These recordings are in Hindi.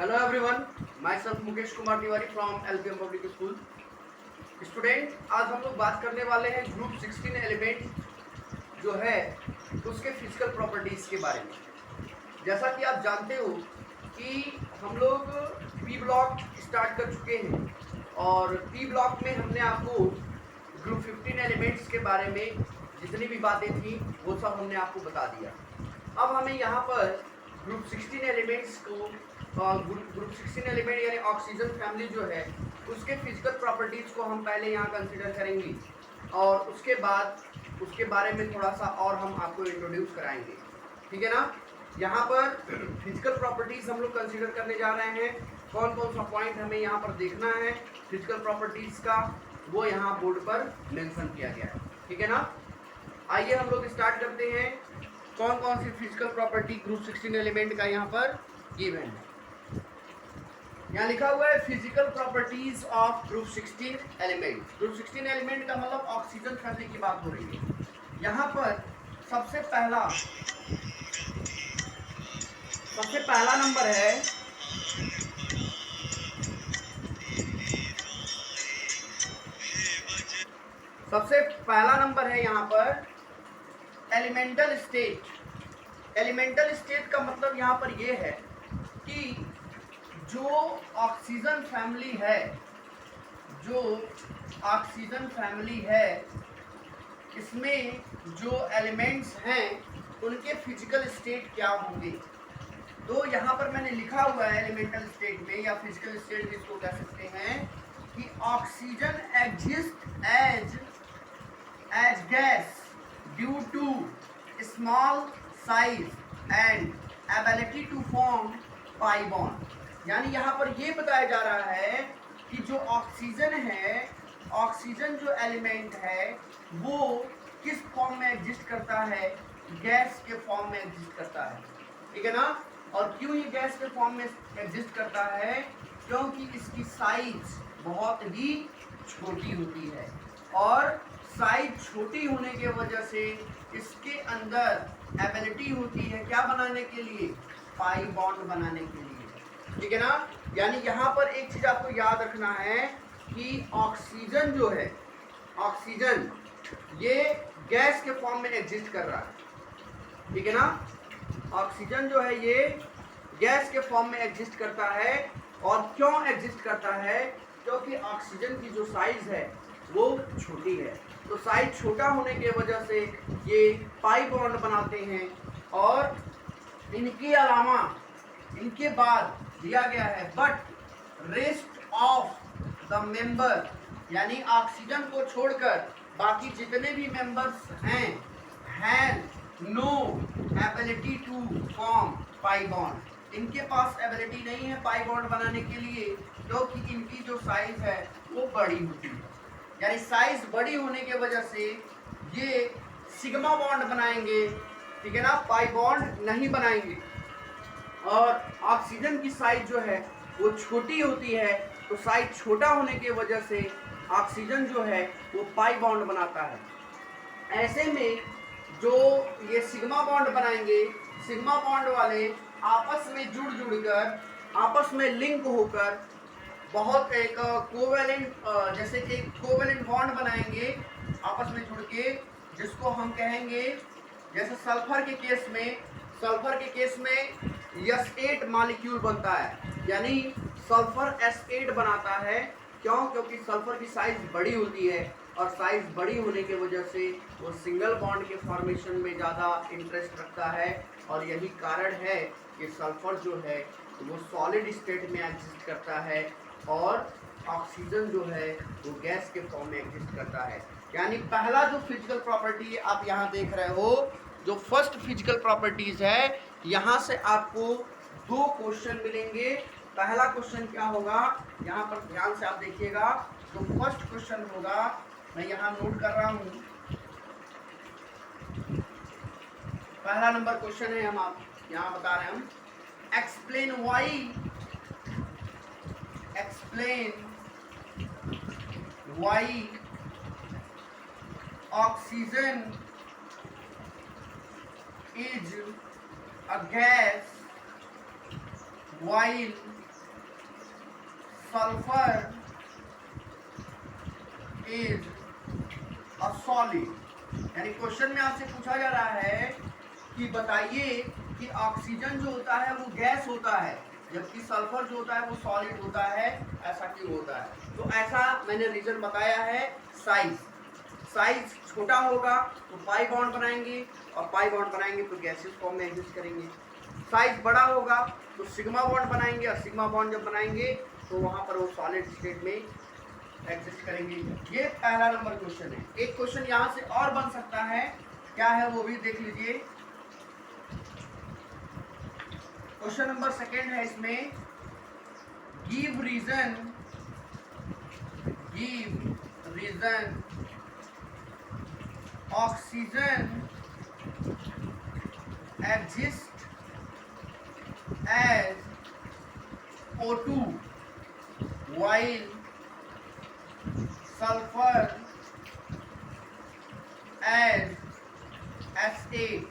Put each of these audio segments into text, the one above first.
Hello everyone, my self Mukesh Kumar Tiwari from LPM public school. Student, आज हम लोग बात करने वाले हैं ग्रुप 16 एलिमेंट जो है उसके फिजिकल प्रॉपर्टीज़ के बारे में। जैसा कि आप जानते हो कि हम लोग पी ब्लॉक स्टार्ट कर चुके हैं और पी ब्लॉक में हमने आपको ग्रुप 15 एलिमेंट्स के बारे में जितनी भी बातें थी वो सब हमने आपको बता दिया। अब हमें यहाँ पर ग्रुप 16 एलिमेंट्स को ग्रुप 16 एलिमेंट यानी ऑक्सीजन फैमिली जो है उसके फिजिकल प्रॉपर्टीज़ को हम पहले यहाँ कंसिडर करेंगे और उसके बाद उसके बारे में थोड़ा सा और हम आपको इंट्रोड्यूस कराएंगे। ठीक है ना। यहाँ पर फिजिकल प्रॉपर्टीज़ हम लोग कंसिडर करने जा रहे हैं। कौन कौन सा पॉइंट हमें यहाँ पर देखना है फिजिकल प्रॉपर्टीज़ का, वो यहाँ बोर्ड पर मेंशन किया गया है। ठीक है ना। आइए हम लोग स्टार्ट करते हैं। कौन कौन सी फिजिकल प्रॉपर्टी ग्रुप 16 एलिमेंट का यहाँ पर गिवन है। यहाँ लिखा हुआ है physical properties of group 16 element. Group 16 element का मतलब ऑक्सीजन फैमिली की बात हो रही है। यहाँ पर सबसे पहला नंबर है यहाँ पर एलिमेंटल स्टेट। एलिमेंटल स्टेट का मतलब यहाँ पर ये है कि जो ऑक्सीजन फैमिली है इसमें जो एलिमेंट्स हैं उनके फिजिकल स्टेट क्या होंगे। तो यहाँ पर मैंने लिखा हुआ है एलिमेंटल स्टेट में या फिजिकल स्टेट जिसको कह सकते हैं कि oxygen exist as gas due to small size and ability to form pi bond. यानी यहाँ पर ये बताया जा रहा है कि जो ऑक्सीजन जो एलिमेंट है वो किस फॉर्म में एग्जिस्ट करता है, गैस के फॉर्म में एग्जिस्ट करता है। ठीक है ना। और क्यों ये गैस के फॉर्म में एग्जिस्ट करता है, क्योंकि इसकी साइज बहुत ही छोटी होती है और साइज छोटी होने की वजह से इसके अंदर एबिलिटी होती है क्या बनाने के लिए, पाई बॉन्ड बनाने के लिए। ठीक है ना। यानी यहाँ पर एक चीज आपको याद रखना है कि ऑक्सीजन जो है, ऑक्सीजन ये गैस के फॉर्म में एग्जिस्ट कर रहा है। ठीक है ना। ऑक्सीजन जो है ये गैस के फॉर्म में एग्जिस्ट करता है। और क्यों एग्जिस्ट करता है, क्योंकि ऑक्सीजन की जो साइज है वो छोटी है। तो साइज छोटा होने की वजह से ये पाई बॉन्ड बनाते हैं। और इनके अलावा इनके बाद दिया गया है but rest of the member, यानी ऑक्सीजन को छोड़कर बाकी जितने भी मेंबर्स हैं have no ability to form pi bond. इनके पास एबिलिटी नहीं है पाई बॉन्ड बनाने के लिए, क्योंकि इनकी जो साइज है वो बड़ी होती है। यानी साइज बड़ी होने की वजह से ये सिग्मा बॉन्ड बनाएंगे। ठीक है ना, पाई बॉन्ड नहीं बनाएंगे। और ऑक्सीजन की साइज जो है वो छोटी होती है, तो साइज छोटा होने की वजह से ऑक्सीजन जो है वो पाई बॉन्ड बनाता है। ऐसे में जो ये सिग्मा बॉन्ड बनाएंगे, सिग्मा बॉन्ड वाले आपस में जुड़कर आपस में लिंक होकर बहुत एक कोवेलेंट जैसे कि कोवेलेंट बॉन्ड बनाएंगे आपस में जुड़ के, जिसको हम कहेंगे जैसे सल्फर के केस में S8 मॉलिक्यूल बनता है, यानी सल्फर S8 बनाता है। क्यों, क्योंकि सल्फर की साइज बड़ी होती है और साइज बड़ी होने की वजह से वो सिंगल बॉन्ड के फॉर्मेशन में ज़्यादा इंटरेस्ट रखता है। और यही कारण है कि सल्फर जो है वो सॉलिड स्टेट में एग्जिस्ट करता है और ऑक्सीजन जो है वो गैस के फॉर्म में एग्जिस्ट करता है। यानी पहला जो फिजिकल प्रॉपर्टी आप यहाँ देख रहे हो, जो फर्स्ट फिजिकल प्रॉपर्टीज है, यहाँ से आपको 2 क्वेश्चन मिलेंगे। पहला क्वेश्चन क्या होगा, यहाँ पर ध्यान से आप देखिएगा। जो फर्स्ट क्वेश्चन होगा, मैं यहाँ नोट कर रहा हूँ, पहला नंबर क्वेश्चन है, हम आप यहाँ बता रहे हैं हम explain why oxygen is a gas while sulphur is a solid, यानी क्वेश्चन में आपसे पूछा जा रहा है कि बताइए कि ऑक्सीजन जो होता है वो गैस होता है जबकि सल्फर जो होता है वो सॉलिड होता है, ऐसा क्यों होता है? तो ऐसा मैंने रीजन बताया है, साइज छोटा होगा तो पाई बॉन्ड बनाएंगे और पाई बॉन्ड बनाएंगे तो गैसियस फॉर्म में एग्जिस्ट करेंगे। साइज बड़ा होगा तो सिग्मा बॉन्ड बनाएंगे और सिग्मा बॉन्ड जब बनाएंगे तो वहां पर वो सॉलिड स्टेट में एग्जिस्ट करेंगे। ये पहला नंबर क्वेश्चन है। एक क्वेश्चन यहाँ से और बन सकता है, क्या है वो भी देख लीजिए। क्वेश्चन नंबर सेकेंड है इसमें, give reason oxygen exist as O2 while sulfur as S8।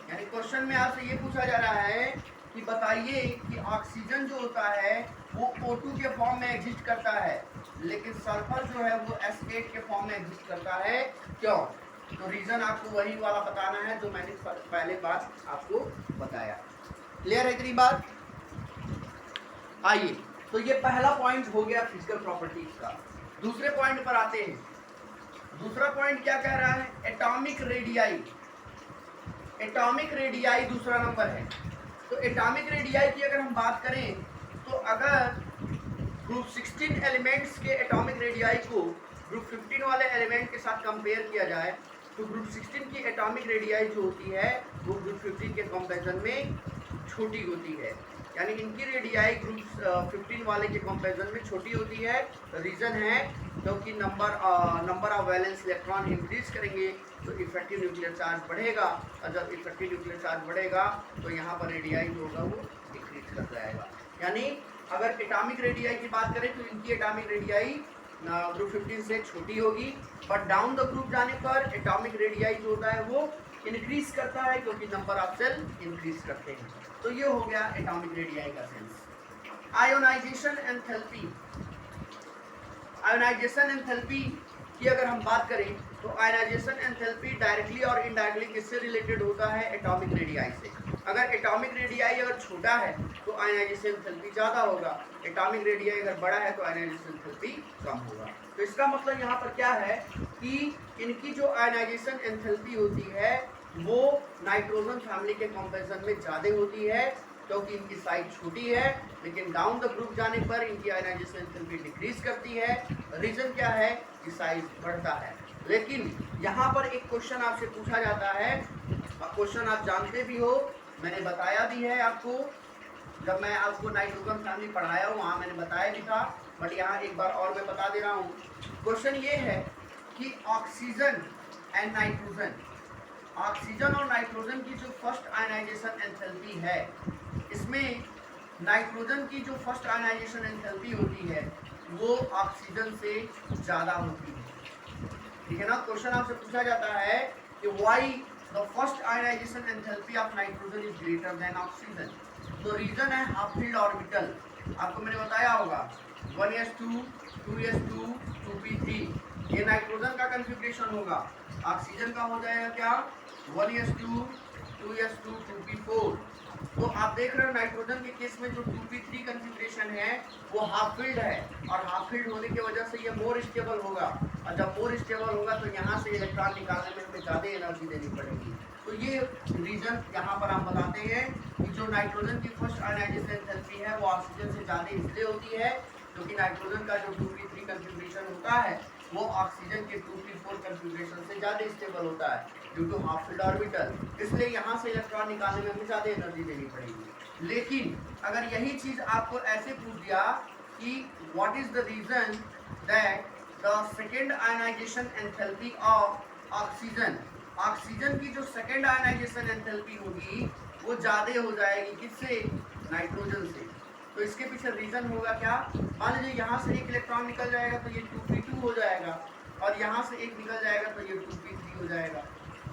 यानी क्वेश्चन में आपसे ये पूछा जा रहा है कि बताइए कि ऑक्सीजन जो होता है वो O2 के फॉर्म में एग्जिस्ट करता है लेकिन सल्फर जो है वो S8 के फॉर्म में एग्जिस्ट करता है, क्यों? तो रीजन आपको वही वाला बताना है जो मैंने पहले बात आपको बताया। क्लियर है इतनी बात? आइए, तो ये पहला पॉइंट हो गया फिजिकल प्रॉपर्टीज का। दूसरे पॉइंट पर आते हैं। दूसरा पॉइंट क्या कह रहा है? Atomic radii. एटॉमिक रेडियाई दूसरा नंबर है। तो एटॉमिक रेडियाई की अगर हम बात करें तो अगर ग्रुप 16 एलिमेंट्स के एटॉमिक रेडियाई को ग्रुप 15 वाले एलिमेंट के साथ कंपेयर किया जाए तो ग्रुप 16 की एटॉमिक रेडियाई जो होती है वो ग्रुप 15 के कंपैरिजन में छोटी होती है, यानी इनकी रेडियाई ग्रुप 15 वाले के कंपैरिजन में छोटी होती है। रीज़न है क्योंकि number of valence electron increase करेंगे तो इफेक्टिव न्यूक्लियर चार्ज बढ़ेगा और जब इफेक्टिव न्यूक्लियर चार्ज बढ़ेगा तो यहाँ पर रेडियाई जो होगा वो डिक्रीज कर जाएगा। यानी अगर एटॉमिक रेडियाई की बात करें तो इनकी एटॉमिक रेडियाई ग्रुप 15 से छोटी होगी, बट डाउन द ग्रुप जाने पर एटॉमिक रेडियाई जो होता है वो इंक्रीज करता है क्योंकि नंबर ऑफ सेल इंक्रीज करते हैं। तो ये हो गया एटॉमिक रेडियाई का sense. Ionisation enthalpy. Ionisation enthalpy की अगर हम बात करें तो आयोनाइजेशन एंथैल्पी डायरेक्टली और इनडायरेक्टली किससे रिलेटेड होता है? एटॉमिक रेडियाई से। अगर एटॉमिक रेडियाई अगर छोटा है तो आयोनाइजेशन एंथैल्पी ज़्यादा होगा, एटॉमिक रेडियाई अगर बड़ा है तो आयोनाइजेशन एंथैल्पी कम होगा। तो इसका मतलब यहाँ पर क्या है कि इनकी जो आयोनाइजेशन एंथैल्पी होती है वो नाइट्रोजन फैमिली के कंपैरिजन में ज़्यादा होती है क्योंकि इनकी साइज छोटी है, लेकिन डाउन द ग्रुप जाने पर इनकी आयोनाइजेशन एंथैल्पी डिक्रीज करती है। रीजन क्या है कि साइज बढ़ता है। लेकिन यहाँ पर एक क्वेश्चन आपसे पूछा जाता है, क्वेश्चन आप जानते भी हो, मैंने बताया भी है आपको, जब मैं आपको नाइट्रोजन फैमिली पढ़ाया हूँ वहाँ मैंने बताया भी था, बट यहाँ एक बार और मैं बता दे रहा हूँ। क्वेश्चन ये है कि ऑक्सीजन एंड नाइट्रोजन, ऑक्सीजन और नाइट्रोजन की जो फर्स्ट आयनाइजेशन एंथैल्पी है, इसमें नाइट्रोजन की जो फर्स्ट आयनाइजेशन एंथैल्पी होती है वो ऑक्सीजन से ज़्यादा होती है। ठीक है ना? क्वेश्चन आपसे पूछा जाता है कि why the first ionisation enthalpy of nitrogen is greater than oxygen. तो रीजन है हाफ फील्ड ऑर्बिटल। आपको मैंने बताया होगा 1s2, 2s2, 2p3 ये नाइट्रोजन का कन्फिग्रेशन होगा। ऑक्सीजन का हो जाएगा क्या? 1s2, 2s2, 2p4। तो आप देख रहे हो नाइट्रोजन के केस में जो 2p3 कन्फिग्रेशन है वो हाफ फील्ड है और हाफ फील्ड होने की वजह से ये मोर स्टेबल होगा, और जब मोर स्टेबल होगा तो यहाँ से इलेक्ट्रॉन निकालने में हमें ज़्यादा एनर्जी देनी पड़ेगी। तो ये रीजन यहाँ पर हम बताते हैं कि जो नाइट्रोजन की फर्स्ट आयनाइजेशन एंथैल्पी है वो ऑक्सीजन से ज़्यादा इसलिए होती है क्योंकि नाइट्रोजन का जो 2p3 कन्फिग्रेशन होता है वो ऑक्सीजन के 2p4 कन्फिग्रेशन से ज़्यादा स्टेबल होता है due to half filled orbital, इसलिए यहाँ से इलेक्ट्रॉन निकालने में हमें ज़्यादा एनर्जी देनी पड़ेगी। लेकिन अगर यही चीज़ आपको ऐसे पूछ दिया कि what is the reason that the second ionisation enthalpy of oxygen, oxygen की जो सेकेंड आयनाइजेशन एंथैल्पी होगी वो ज़्यादा हो जाएगी किससे? नाइट्रोजन से। तो इसके पीछे रीजन होगा क्या? मान लीजिए यहाँ से एक इलेक्ट्रॉन निकल जाएगा तो ये 2p2 हो जाएगा और यहाँ से एक निकल जाएगा तो ये 2p3 हो जाएगा।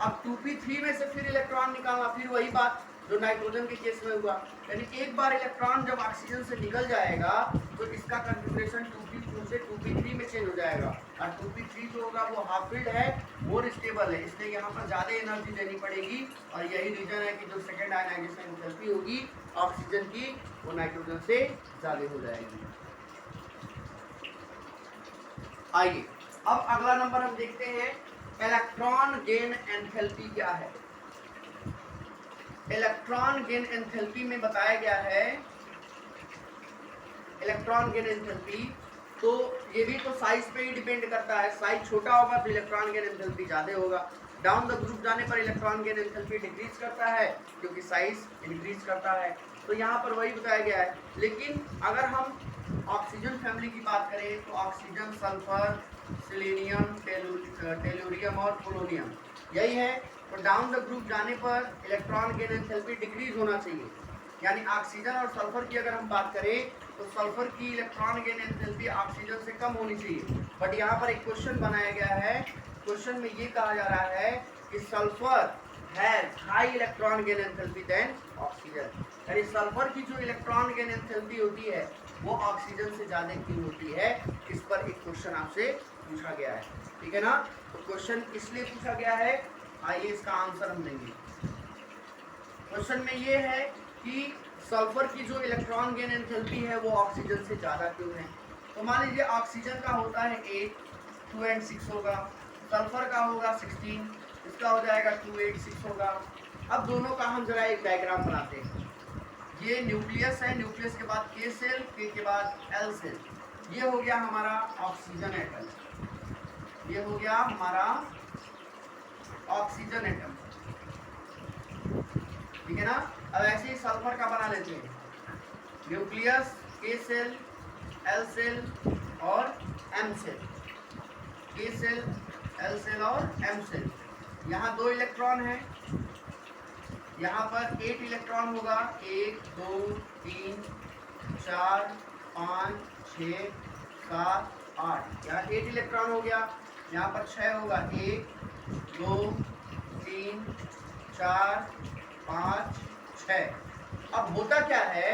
अब 2p3 में से फिर इलेक्ट्रॉन निकालना, फिर वही बात जो नाइट्रोजन के केस में हुआ। यानी एक बार इलेक्ट्रॉन जब ऑक्सीजन से निकल जाएगा तो इसका कॉन्फ़िगरेशन 2p2 से 2p3 में चेंज हो जाएगा, और 2p3 जो होगा वो हाफ फील्ड है, मोर स्टेबल है, इसलिए यहाँ पर ज़्यादा एनर्जी देनी पड़ेगी। और यही रीजन है कि जो सेकेंड आयनाइजेशन एंथैल्पी होगी ऑक्सीजन की वो नाइट्रोजन से ज़्यादा हो जाएगी। आइए अब अगला नंबर हम देखते हैं, इलेक्ट्रॉन गेन एंथैल्पी क्या है। इलेक्ट्रॉन गेन एंथैल्पी में बताया गया है, इलेक्ट्रॉन गेन एंथैल्पी तो ये भी तो साइज पे ही डिपेंड करता है, साइज छोटा होगा तो इलेक्ट्रॉन गेन एंथैल्पी ज़्यादा होगा, डाउन द ग्रुप जाने पर इलेक्ट्रॉन गेन एंथैल्पी डिक्रीज करता है क्योंकि साइज इंक्रीज करता है। तो यहाँ पर वही बताया गया है। लेकिन अगर हम ऑक्सीजन फैमिली की बात करें तो ऑक्सीजन, सल्फर, सेलेनियम, टेलुरियम और पोलोनियम यही है। तो डाउन द ग्रुप जाने पर इलेक्ट्रॉन गेन एंथैल्पी डिक्रीज होना चाहिए। यानी ऑक्सीजन और सल्फर की अगर हम बात करें तो सल्फर की इलेक्ट्रॉन गेन एंथैल्पी ऑक्सीजन से कम होनी चाहिए। बट यहाँ पर एक क्वेश्चन बनाया गया है, क्वेश्चन में ये कहा जा रहा है कि sulphur has high electron gain enthalpy than oxygen. यानी सल्फर की जो इलेक्ट्रॉन गेन एंथैल्पी होती है वो ऑक्सीजन से ज़्यादा क्यों होती है, इस पर एक क्वेश्चन आपसे पूछा गया है। ठीक है ना, तो क्वेश्चन इसलिए पूछा गया है, आइए इसका आंसर हम देंगे। क्वेश्चन में ये है कि सल्फर की जो इलेक्ट्रॉन गेन एंथैल्पी है वो ऑक्सीजन से ज़्यादा क्यों है। तो मान लीजिए ऑक्सीजन का होता है 8, 2 and 6 होगा, सल्फर का होगा 16, इसका हो जाएगा 2, 8, 6 होगा। अब दोनों का हम जरा एक डायग्राम बनाते हैं। ये न्यूक्लियस है, न्यूक्लियस के बाद के सेल, के बाद एल सेल, ये हो गया हमारा ऑक्सीजन एटम, ये हो गया हमारा ऑक्सीजन एटम। ठीक है ना। अब ऐसे ही सल्फर का बना लेते हैं, न्यूक्लियस, के सेल, एल सेल और एम सेल, के सेल, एल सेल और एम सेल। यहाँ 2 इलेक्ट्रॉन है, यहाँ पर 8 इलेक्ट्रॉन होगा, 1, 2, 3, 4, 5, 6, 7, 8, यहाँ 8 इलेक्ट्रॉन हो गया। यहाँ पर 6 होगा, 1, 2, 3, 4, 5, 6। अब होता क्या है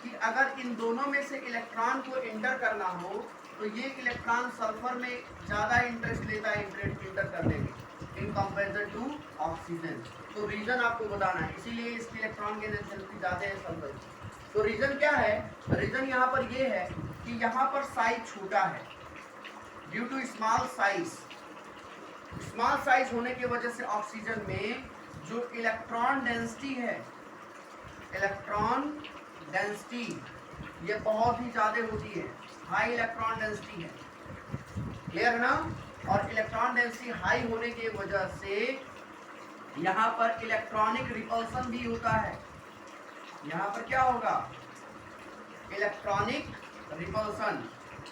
कि अगर इन दोनों में से इलेक्ट्रॉन को एंटर करना हो तो ये इलेक्ट्रॉन सल्फर में ज़्यादा इंटरेस्ट लेता है इंटर करने में इन कंपेरिजन टू ऑक्सीजन। तो रीजन आपको बताना है, इसीलिए इसकी इलेक्ट्रॉन गेन एंथैल्पी ज़्यादा है सल्फर की। तो रीजन क्या है, रीजन यहाँ पर ये है कि यहाँ पर साइज छोटा है, due to small size. Small size होने की वजह से ऑक्सीजन में जो इलेक्ट्रॉन डेंसिटी है, इलेक्ट्रॉन डेंसिटी ये बहुत ही ज़्यादा होती है, हाई इलेक्ट्रॉन डेंसिटी है। क्लियर है ना। और इलेक्ट्रॉन डेंसिटी हाई होने की वजह से यहाँ पर इलेक्ट्रॉनिक रिपल्सन भी होता है। यहाँ पर क्या होगा, इलेक्ट्रॉनिक रिपल्सन।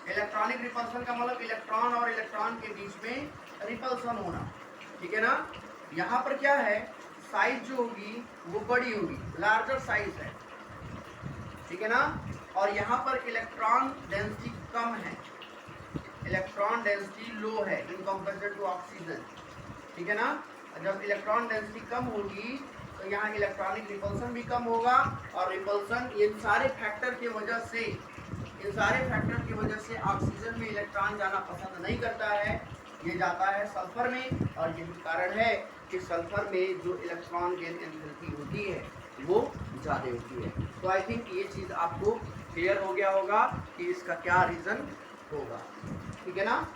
इलेक्ट्रॉनिक रिपल्सन का मतलब इलेक्ट्रॉन और इलेक्ट्रॉन के बीच में रिपल्सन होना। ठीक है ना। यहाँ पर क्या है, साइज जो होगी वो बड़ी होगी, लार्जर साइज है। ठीक है ना। और यहाँ पर इलेक्ट्रॉन डेंसिटी कम है, इलेक्ट्रॉन डेंसिटी लो है इन कंपेरिजन टू ऑक्सीजन। ठीक है ना। जब इलेक्ट्रॉन डेंसिटी कम होगी तो यहाँ इलेक्ट्रॉनिक रिपल्सन भी कम होगा, और रिपल्सन इन सारे फैक्टर की वजह से, इन सारे फैक्टर की वजह से ऑक्सीजन में इलेक्ट्रॉन जाना पसंद नहीं करता है, ये जाता है सल्फर में। और यही कारण है कि सल्फर में जो इलेक्ट्रॉन गेन एंथैल्पी होती है वो ज़्यादा होती है। तो आई थिंक ये चीज़ आपको क्लियर हो गया होगा कि इसका क्या रीज़न होगा। ठीक है ना।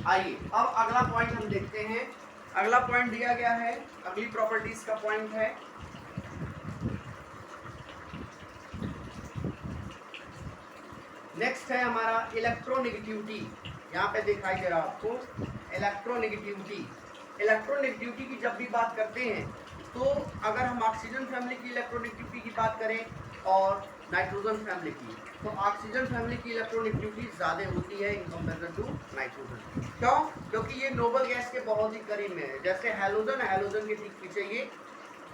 आइए अब अगला पॉइंट हम देखते हैं। अगला पॉइंट दिया गया है, अगली प्रॉपर्टीज का पॉइंट है नेक्स्ट है हमारा इलेक्ट्रोनेगेटिविटी। यहाँ पे दिखाई दे रहा है आपको इलेक्ट्रोनेगेटिविटी। इलेक्ट्रोनेगेटिविटी की जब भी बात करते हैं तो अगर हम ऑक्सीजन फैमिली की इलेक्ट्रोनेगेटिविटी की बात करें और नाइट्रोजन फैमिली की, तो ऑक्सीजन फैमिली की इलेक्ट्रोनेगेटिविटी ज़्यादा होती है इन कंपेरिजन टू नाइट्रोजन। क्यों? क्योंकि ये नोबल गैस के बहुत ही करीब में है। जैसे हैलोजन, हैलोजन के ठीक पीछे ये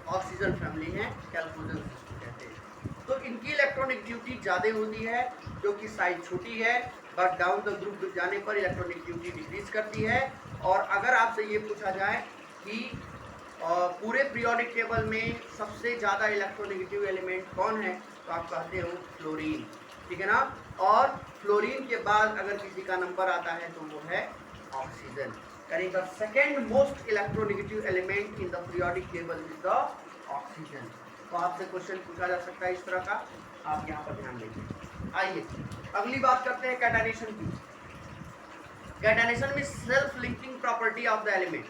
ऑक्सीजन फैमिली है, कैल्कोजन कहते हैं। तो इनकी इलेक्ट्रोनेगेटिविटी ज़्यादा होती है क्योंकि साइज छोटी है, बट डाउन द ग्रुप जाने पर इलेक्ट्रोनेगेटिविटी डिक्रीज करती है। और अगर आपसे ये पूछा जाए कि और पूरे पीरियोडिक टेबल में सबसे ज़्यादा इलेक्ट्रोनेगेटिव एलिमेंट कौन है, तो आप कहते हो फ्लोरीन, ठीक है ना। और फ्लोरीन के बाद अगर किसी का नंबर आता है तो वो है ऑक्सीजन, यानी the second most electronegative element in the periodic table is the oxygen. तो आपसे क्वेश्चन पूछा जा सकता है इस तरह का, आप यहाँ पर ध्यान देंगे। आइए अगली बात करते हैं कैटाइनेशन की। कैटाइनेशन में self linking property of the element,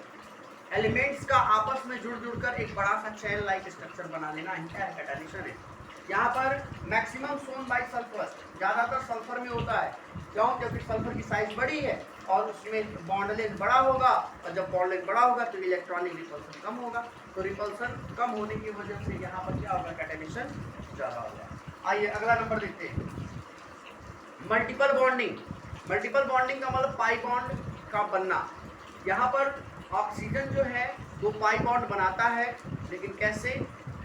elements का आपस में जुड़ जुड़कर एक बड़ा सा चेन लाइक स्ट्रक्चर बना लेना, क्या है कैटाइनेशन है। यहाँ पर मैक्सिमम सोन बाय सल्फर, ज़्यादातर सल्फर में होता है, क्यों, क्योंकि सल्फर की साइज बड़ी है और उसमें बॉन्ड लेंथ बड़ा होगा, और जब बॉन्ड लेंथ बड़ा होगा तो इलेक्ट्रॉनिक रिपल्सन कम होगा, तो रिपल्सन कम होने की वजह से यहाँ पर क्या होगा, कैटाइनेशन ज़्यादा होगा। आइए अगला नंबर देखते हैं, मल्टीपल बॉन्डिंग। मल्टीपल बॉन्डिंग का मतलब पाई बॉन्ड का बनना। यहाँ पर ऑक्सीजन जो है वो पाई बॉन्ड बनाता है, लेकिन कैसे,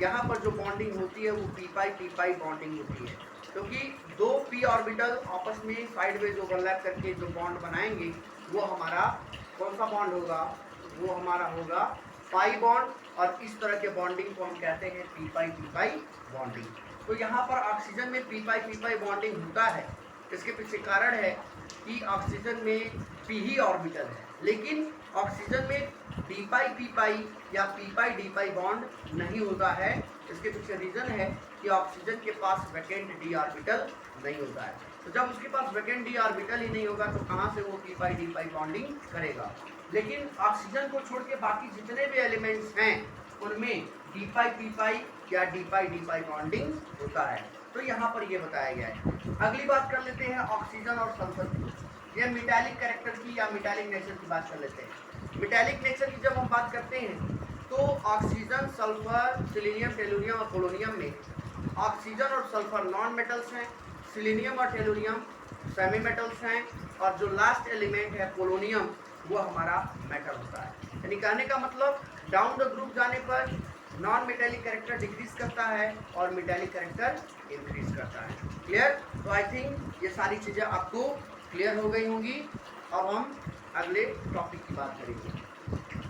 यहाँ पर जो बॉन्डिंग होती है वो पी पाई बॉन्डिंग होती है, क्योंकि दो पी ऑर्बिटल आपस में साइडवेज ओवरलैप करके जो बॉन्ड बनाएंगे वो हमारा कौन सा बॉन्ड होगा, वो हमारा होगा पाई बॉन्ड, और इस तरह के बॉन्डिंग को हम कहते हैं पी पाई बॉन्डिंग। तो यहाँ पर ऑक्सीजन में पी पाई बॉन्डिंग होता है, इसके पीछे कारण है कि ऑक्सीजन में पी ही ऑर्बिटल है, लेकिन ऑक्सीजन में डी पाई या पी पाई बॉन्ड नहीं होता है। इसके पीछे रीजन है कि ऑक्सीजन के पास वैकेंट डी ऑर्बिटल नहीं होता है, तो जब उसके पास वैकेंट डी ऑर्बिटल ही नहीं होगा तो कहाँ से वो पी पाई बॉन्डिंग करेगा। लेकिन ऑक्सीजन को छोड़ के बाकी जितने भी एलिमेंट्स हैं उनमें डी पाई या डी पाई बॉन्डिंग होता है, तो यहाँ पर ये बताया गया है। अगली बात कर लेते हैं ऑक्सीजन और सल्फर की, ये मेटालिक कैरेक्टर की या मेटालिक नेचर की बात कर लेते हैं। मेटालिक नेचर की जब हम बात करते हैं तो ऑक्सीजन, सल्फर, सिलीनियम, टेलुरियम और पोलोनियम में ऑक्सीजन और सल्फर नॉन मेटल्स हैं, सिलीनियम और टेलुरियम सेमी मेटल्स हैं, और जो लास्ट एलिमेंट है पोलोनियम वो हमारा मेटल होता है। यानी कहने का मतलब डाउन द ग्रुप जाने पर नॉन मेटेलिक कैरेक्टर डिक्रीज करता है और मेटेलिक कैरेक्टर इंक्रीज करता है। क्लियर? तो आई थिंक ये सारी चीज़ें आपको क्लियर हो गई होंगी। अब हम अगले टॉपिक की बात करेंगे।